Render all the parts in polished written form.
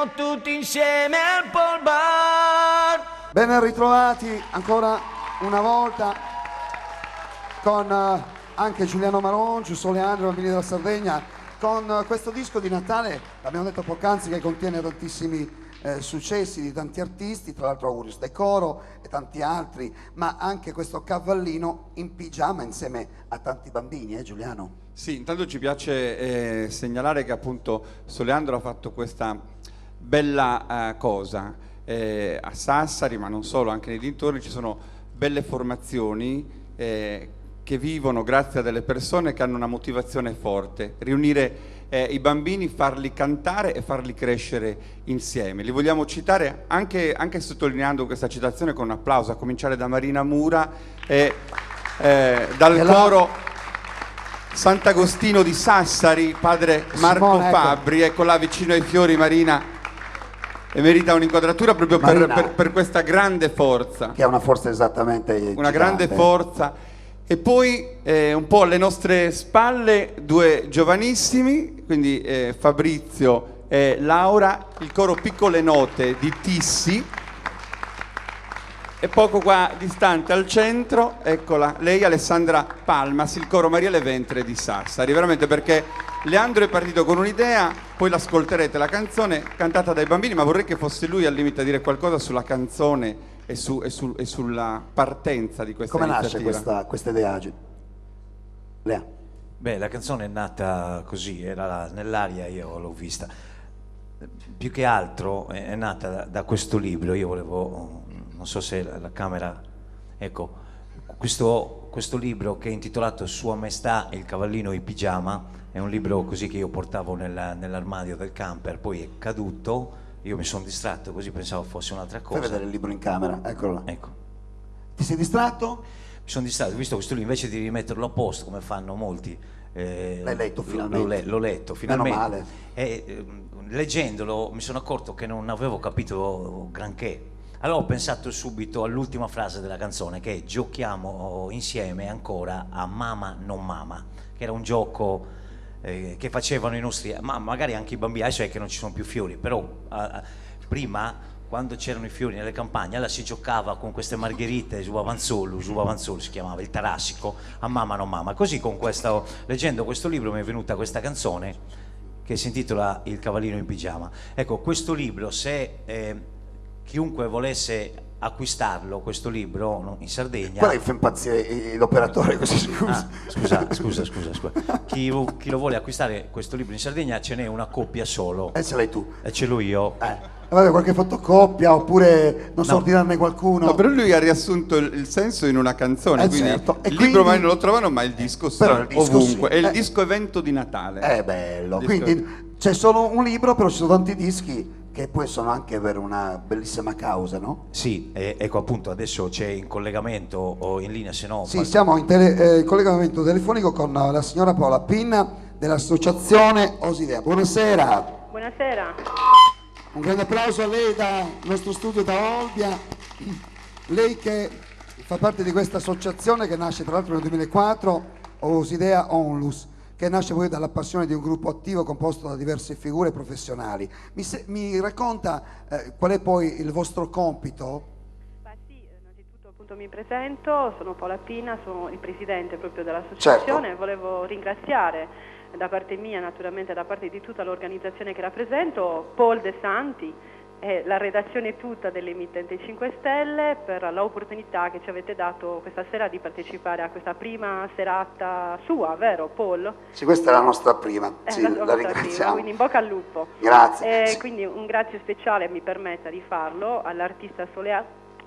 siamo tutti insieme al Paul Bar. Ben ritrovati ancora una volta con anche Giuliano Marongiu, Soleandro, Bambini della Sardegna, con questo disco di Natale, l'abbiamo detto poc'anzi, che contiene tantissimi successi di tanti artisti, tra l'altro Auguris De Coro e tanti altri, ma anche questo cavallino in pigiama insieme a tanti bambini, Giuliano? Sì, intanto ci piace segnalare che appunto Soleandro ha fatto questa bella cosa a Sassari, ma non solo, anche nei dintorni ci sono belle formazioni che vivono grazie a delle persone che hanno una motivazione forte, riunire i bambini, farli cantare e farli crescere insieme. Li vogliamo citare anche sottolineando questa citazione con un applauso, a cominciare da Marina Mura e dal coro Sant'Agostino di Sassari, padre Marco Simone, ecco. Fabbri, ecco là vicino ai fiori Marina, e merita un'inquadratura proprio per questa grande forza. Che è una forza esattamente Una gigante. grande forza. E poi un po' alle nostre spalle due giovanissimi, quindi Fabrizio e Laura, il coro Piccole Note di Tissi, e poco qua distante al centro, eccola, lei Alessandra Palmas, il coro Maria Leventre di Sassari, veramente, perché Leandro è partito con un'idea, poi l'ascolterete, la canzone cantata dai bambini, ma vorrei che fosse lui al limite a dire qualcosa sulla canzone e sulla partenza di questa iniziativa. Come nasce questa idea? Lea. Beh, la canzone è nata così, era nell'aria, io l'ho vista. Più che altro è nata da questo libro, io volevo, non so se la camera, ecco, questo libro che è intitolato Sua Maestà il Cavallino in Pigiama, è un libro così che io portavo nell'armadio del camper, poi è caduto. Io mi sono distratto, così pensavo fosse un'altra cosa. Fai vedere il libro in camera, eccolo là. Ecco. Ti sei distratto? Mi sono distratto, ho visto questo libro, invece di rimetterlo a posto, come fanno molti. L'hai letto finalmente? L'ho letto finalmente. Meno male. E leggendolo mi sono accorto che non avevo capito granché. Allora ho pensato subito all'ultima frase della canzone, che è giochiamo insieme ancora a Mama non Mama, che era un gioco che facevano i nostri, ma magari anche i bambini, adesso è che non ci sono più fiori, però prima, quando c'erano i fiori nelle campagne, allora si giocava con queste margherite, Zuavanzolu si chiamava, il tarassico, a Mamma non Mamma. Così leggendo questo libro mi è venuta questa canzone che si intitola Il Cavallino in Pigiama. Ecco, questo libro, se chiunque volesse acquistarlo, questo libro in Sardegna. Guarda che fa impazzire l'operatore, così scusa. Scusa. Chi lo vuole acquistare questo libro in Sardegna, ce n'è una coppia solo. Ce l'hai tu. E ce l'ho io. Vabbè, qualche fotocopia, oppure non so ordinarne qualcuno. No, però lui ha riassunto il senso in una canzone, quindi certo. il libro mai non lo trovano, ma il disco sì, però il disco ovunque. sì. È il disco evento di Natale. È bello. Disco. Quindi c'è solo un libro, però ci sono tanti dischi che poi sono anche per una bellissima causa, no? Sì, ecco appunto, adesso c'è in collegamento o in linea, se no... Sì, siamo in collegamento telefonico con la signora Paola Pinna dell'associazione Osidea. Buonasera. Buonasera. Un grande applauso a lei dal nostro studio da Olbia. Lei che fa parte di questa associazione che nasce tra l'altro nel 2004, Osidea Onlus, che nasce poi dalla passione di un gruppo attivo composto da diverse figure professionali. Mi racconta qual è poi il vostro compito? Sì, innanzitutto appunto mi presento, sono Paola Pina, sono il presidente proprio dell'associazione. Certo. Volevo ringraziare da parte mia, naturalmente da parte di tutta l'organizzazione che rappresento, Paul De Santi e la redazione tutta dell'emittente 5 Stelle per l'opportunità che ci avete dato questa sera di partecipare a questa prima serata sua, vero Paul? Sì, questa è la nostra prima, sì, la la vostra ringraziamo. prima, quindi in bocca al lupo. Grazie. Sì. Quindi un grazie speciale, mi permetta di farlo, all'artista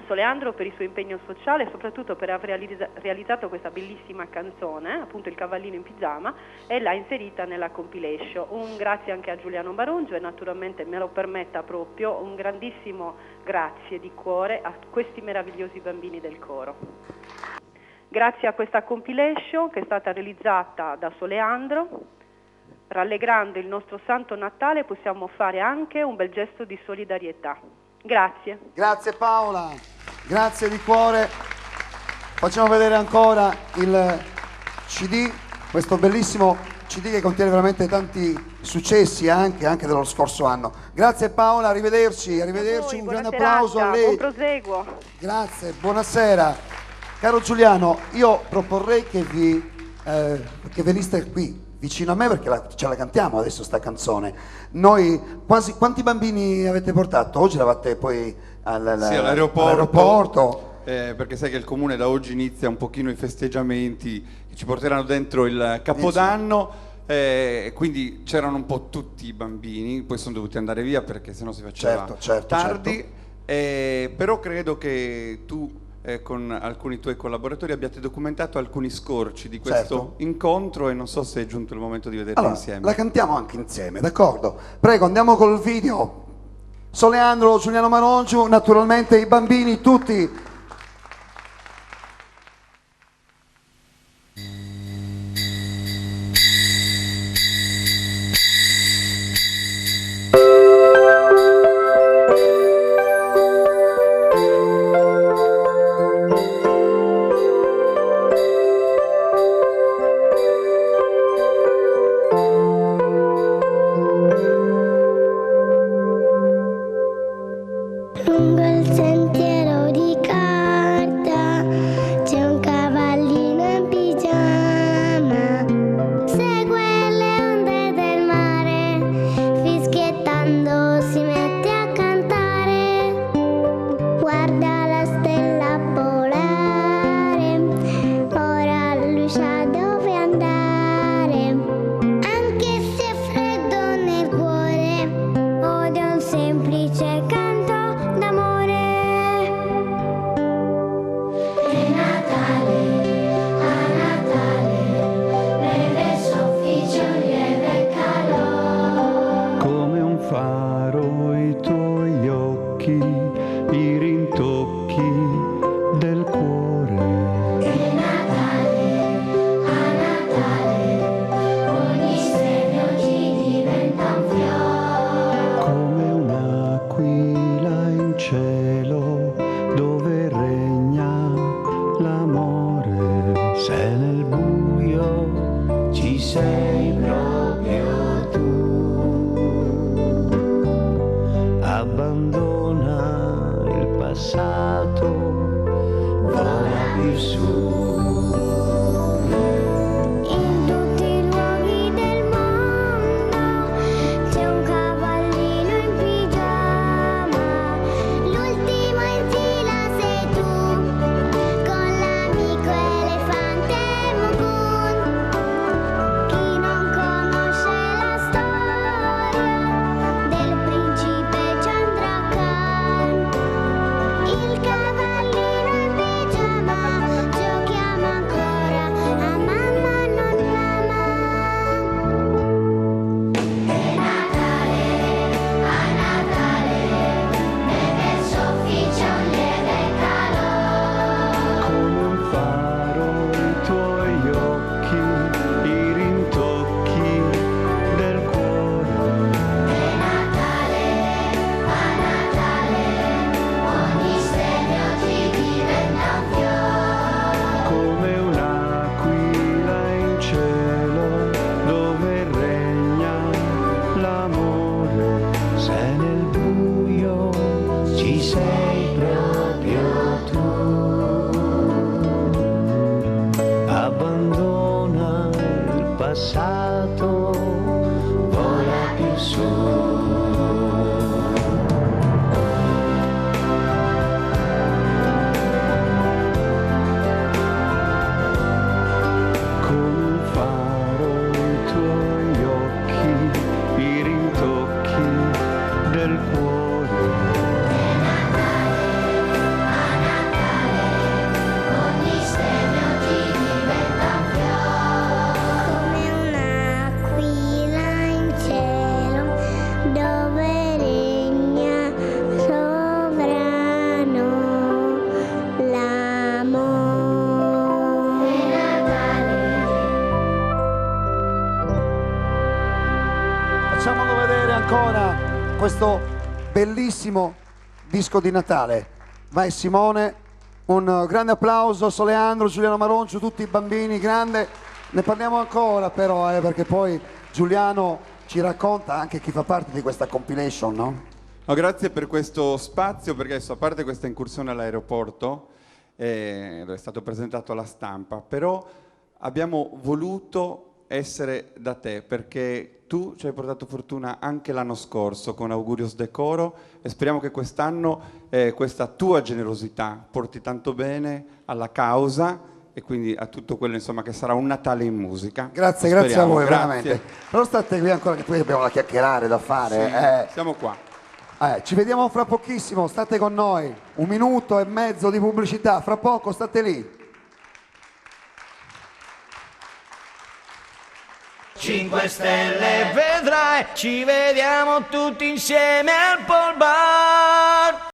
Soleandro per il suo impegno sociale e soprattutto per aver realizzato questa bellissima canzone, appunto Il Cavallino in Pigiama, e l'ha inserita nella compilation. Un grazie anche a Giuliano Marongiu e naturalmente, me lo permetta proprio, un grandissimo grazie di cuore a questi meravigliosi bambini del coro. Grazie a questa compilation che è stata realizzata da Soleandro, rallegrando il nostro Santo Natale, possiamo fare anche un bel gesto di solidarietà. Grazie. Grazie Paola, grazie di cuore. Facciamo vedere ancora il CD, questo bellissimo CD che contiene veramente tanti successi anche dello scorso anno. Grazie Paola, arrivederci, un grande applauso a lei. Buon proseguo. Grazie, buonasera. Caro Giuliano, io proporrei che veniste qui vicino a me perché ce la cantiamo adesso sta canzone. Noi quanti bambini avete portato? Oggi eravate poi all'aeroporto. Perché sai che il comune da oggi inizia un pochino i festeggiamenti che ci porteranno dentro il Capodanno, quindi c'erano un po' tutti i bambini, poi sono dovuti andare via perché sennò si faceva tardi. Però credo che tu con alcuni tuoi collaboratori abbiate documentato alcuni scorci di questo incontro e non so se è giunto il momento di vederli insieme. La cantiamo anche insieme, d'accordo? Prego, andiamo col video. Soleandro, Giuliano Marongiu, naturalmente i bambini tutti. Lungo il sentiero di carta c'è un cavallino in pigiama, segue le onde del mare, fischiettando si mette a cantare, guarda la stella polare, ora lui sa dove andare, anche se è freddo nel cuore, odia un semplice canto d'amore. È Natale, a Natale, neve soffice un lieve calore. Come un faro i tuoi occhi, i rintocchi del cuore. È Natale, a Natale, ogni stemmio ci diventa un fiore. Come un'aquila in cielo dove regna l'amore. Se nel buio ci sei proprio tu, abbandona il passato, vola più su. In tutti i luoghi del mondo c'è un cavallino in pigiama, l'ultimo in fila sei tu, con l'amico elefante Mugun. Chi non conosce la storia del principe Chandrakant, il cavallino in pigiama, giochiamo ancora a mamma non ama. È Natale, a Natale, neve soffice un lieve calore. Come un faro i tuoi occhi, i rintocchi del cuore. È Natale, a Natale, ogni stemmio ci diventa un fiore. Come un'aquila in cielo dove regna l'amore. Se nel buio ci sei proprio tu, abbandona il passato, vola più su. Come un faro i tuoi occhi, i rintocchi del cuore. Ogni stemmio ci diventa un fiore. Come un'aquila in cielo dove regna sovrano l'amore. È Natale. Facciamolo vedere ancora questo bellissimo disco di Natale. Vai Simone, un grande applauso, Soleandro, Giuliano Marongiu, tutti i bambini, grande. Ne parliamo ancora però, perché poi Giuliano ci racconta anche chi fa parte di questa compilation, no? No, grazie per questo spazio, perché adesso, a parte questa incursione all'aeroporto, dove è stato presentato alla stampa, però abbiamo voluto essere da te, perché tu ci hai portato fortuna anche l'anno scorso con Augurios Decoro e speriamo che quest'anno questa tua generosità porti tanto bene alla causa e quindi a tutto quello, insomma, che sarà un Natale in musica. Grazie, Lo grazie a speriamo, voi, grazie. veramente. Però state qui ancora che poi abbiamo da chiacchierare da fare. Sì, siamo qua. Ci vediamo fra pochissimo, state con noi. 1 minuto e mezzo di pubblicità, fra poco state lì. 5 Stelle vedrai, ci vediamo tutti insieme al Pol Bar.